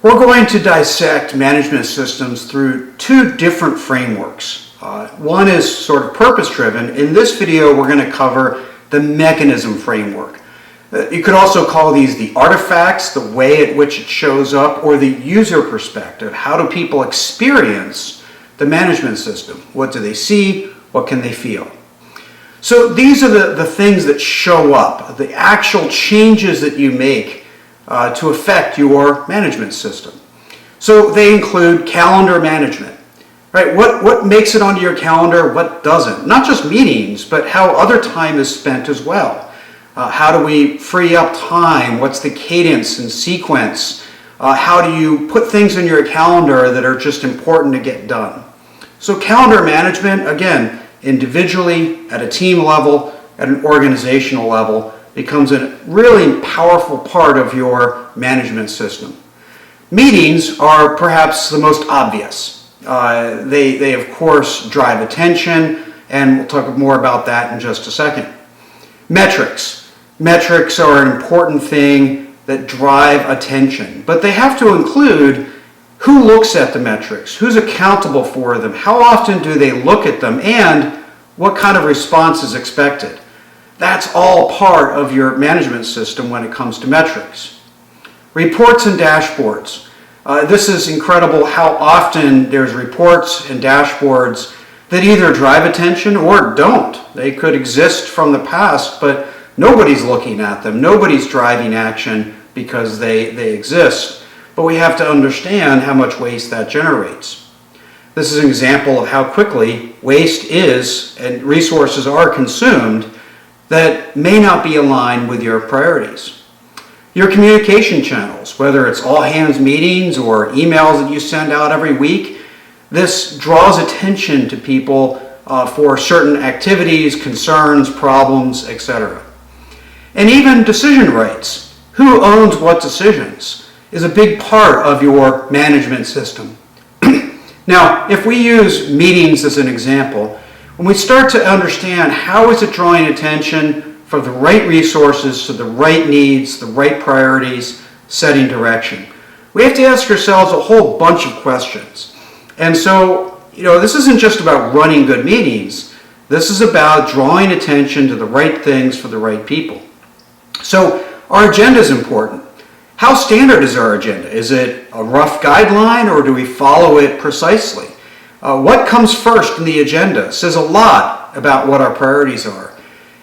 We're going to dissect management systems through two different frameworks. One is sort of purpose-driven. In this video, we're going to cover the mechanism framework. You could also call these the artifacts, the way at which it shows up, or the user perspective. How do people experience the management system? What do they see? What can they feel? So these are the things that show up, the actual changes that you make to affect your management system. So they include calendar management, right? What makes it onto your calendar, what doesn't? Not just meetings, but how other time is spent as well. How do we free up time? What's the cadence and sequence? How do you put things in your calendar that are just important to get done? So calendar management, again, individually, at a team level, at an organizational level, becomes a really powerful part of your management system. Meetings are perhaps the most obvious. They of course drive attention, and we'll talk more about that in just a second. Metrics. Metrics are an important thing that drive attention, but they have to include who looks at the metrics, who's accountable for them, how often do they look at them, and what kind of response is expected. That's all part of your management system when it comes to metrics. Reports and dashboards. This is incredible how often there's reports and dashboards that either drive attention or don't. They could exist from the past, but nobody's looking at them. Nobody's driving action because they exist. But we have to understand how much waste that generates. This is an example of how quickly waste is and resources are consumed that may not be aligned with your priorities. Your communication channels, whether it's all hands meetings or emails that you send out every week, this draws attention to people for certain activities, concerns, problems, etc. And even decision rights. Who owns what decisions is a big part of your management system. Now, if we use meetings as an example, when we start to understand how is it drawing attention for the right resources to the right needs, the right priorities, setting direction, we have to ask ourselves a whole bunch of questions. And so, this isn't just about running good meetings. This is about drawing attention to the right things for the right people. So our agenda is important. How standard is our agenda? Is it a rough guideline, or do we follow it precisely? What comes first in the agenda says a lot about what our priorities are.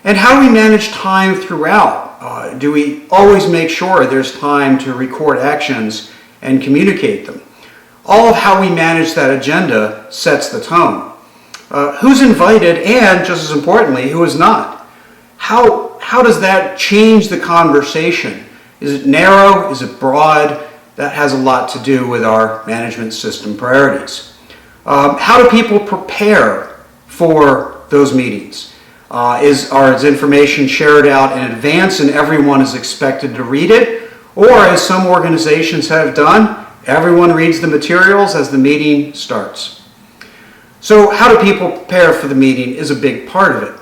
And how do we manage time throughout? Do we always make sure there's time to record actions and communicate them? All of how we manage that agenda sets the tone. Who's invited, and just as importantly, who is not? How does that change the conversation? Is it narrow? Is it broad? That has a lot to do with our management system priorities. How do people prepare for those meetings? Is information shared out in advance and everyone is expected to read it? Or, as some organizations have done, everyone reads the materials as the meeting starts. So how do people prepare for the meeting is a big part of it.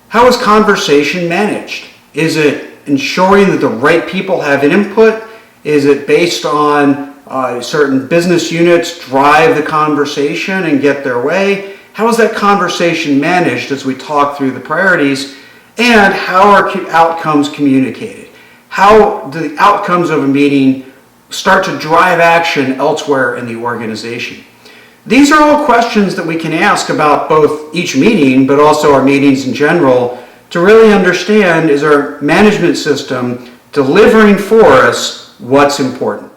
How is conversation managed? Is it ensuring that the right people have an input? Is it based on certain business units drive the conversation and get their way? How is that conversation managed as we talk through the priorities? And how are outcomes communicated? How do the outcomes of a meeting start to drive action elsewhere in the organization? These are all questions that we can ask about both each meeting, but also our meetings in general, to really understand, is our management system delivering for us what's important?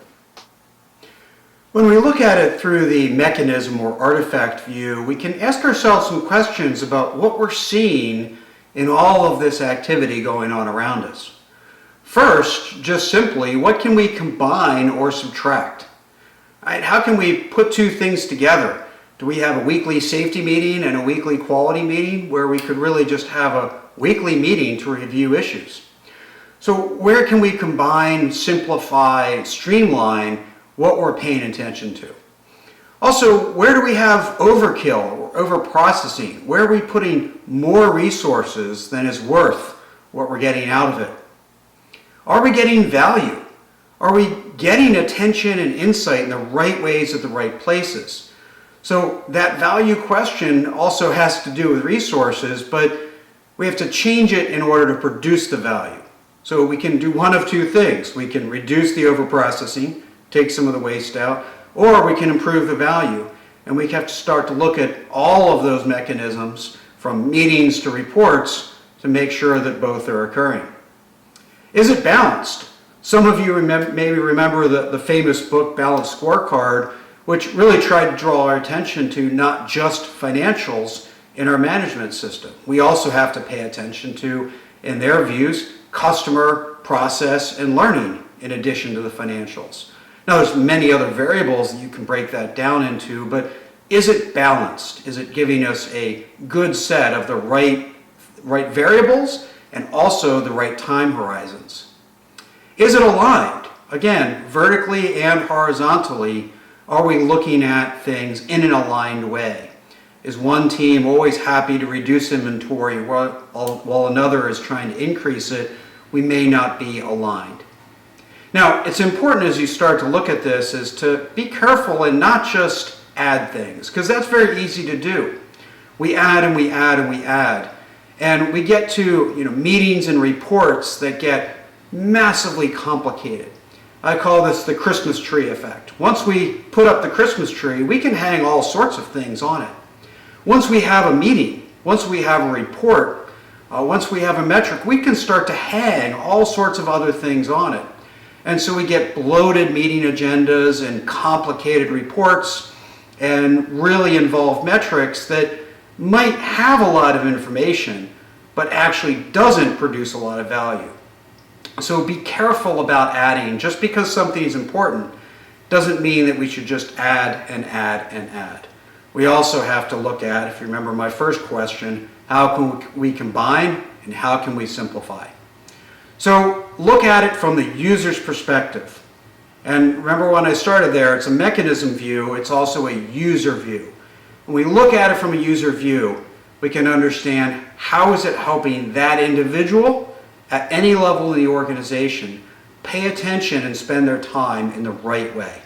When we look at it through the mechanism or artifact view, we can ask ourselves some questions about what we're seeing in all of this activity going on around us. First, just simply, what can we combine or subtract? Right? How can we put two things together? Do we have a weekly safety meeting and a weekly quality meeting where we could really just have a weekly meeting to review issues? So where can we combine, simplify, and streamline what we're paying attention to? Also, where do we have overkill or overprocessing? Where are we putting more resources than is worth what we're getting out of it? Are we getting value? Are we getting attention and insight in the right ways at the right places. So that value question also has to do with resources, but we have to change it in order to produce the value. So we can do one of two things. We can reduce the overprocessing, take some of the waste out, or we can improve the value. And we have to start to look at all of those mechanisms from meetings to reports to make sure that both are occurring. Is it balanced? Some of you maybe remember the famous book, Balanced Scorecard, which really tried to draw our attention to not just financials in our management system. We also have to pay attention to, in their views, customer, process, and learning in addition to the financials. Now, there's many other variables that you can break that down into, but is it balanced? Is it giving us a good set of the right variables and also the right time horizons? Is it aligned? Again, vertically and horizontally, are we looking at things in an aligned way? Is one team always happy to reduce inventory while another is trying to increase it? We may not be aligned. Now, it's important as you start to look at this is to be careful and not just add things, because that's very easy to do. We add and we add and we add. And we get to meetings and reports that get massively complicated. I call this the Christmas tree effect. Once we put up the Christmas tree, we can hang all sorts of things on it. Once we have a meeting, once we have a report, once we have a metric, we can start to hang all sorts of other things on it. And so we get bloated meeting agendas and complicated reports and really involved metrics that might have a lot of information, but actually doesn't produce a lot of value. So be careful about adding. Just because something is important doesn't mean that we should just add and add and add. We also have to look at, if you remember my first question, how can we combine and how can we simplify? So look at it from the user's perspective. And remember when I started there, it's a mechanism view, it's also a user view. When we look at it from a user view, we can understand how is it helping that individual at any level in the organization pay attention and spend their time in the right way.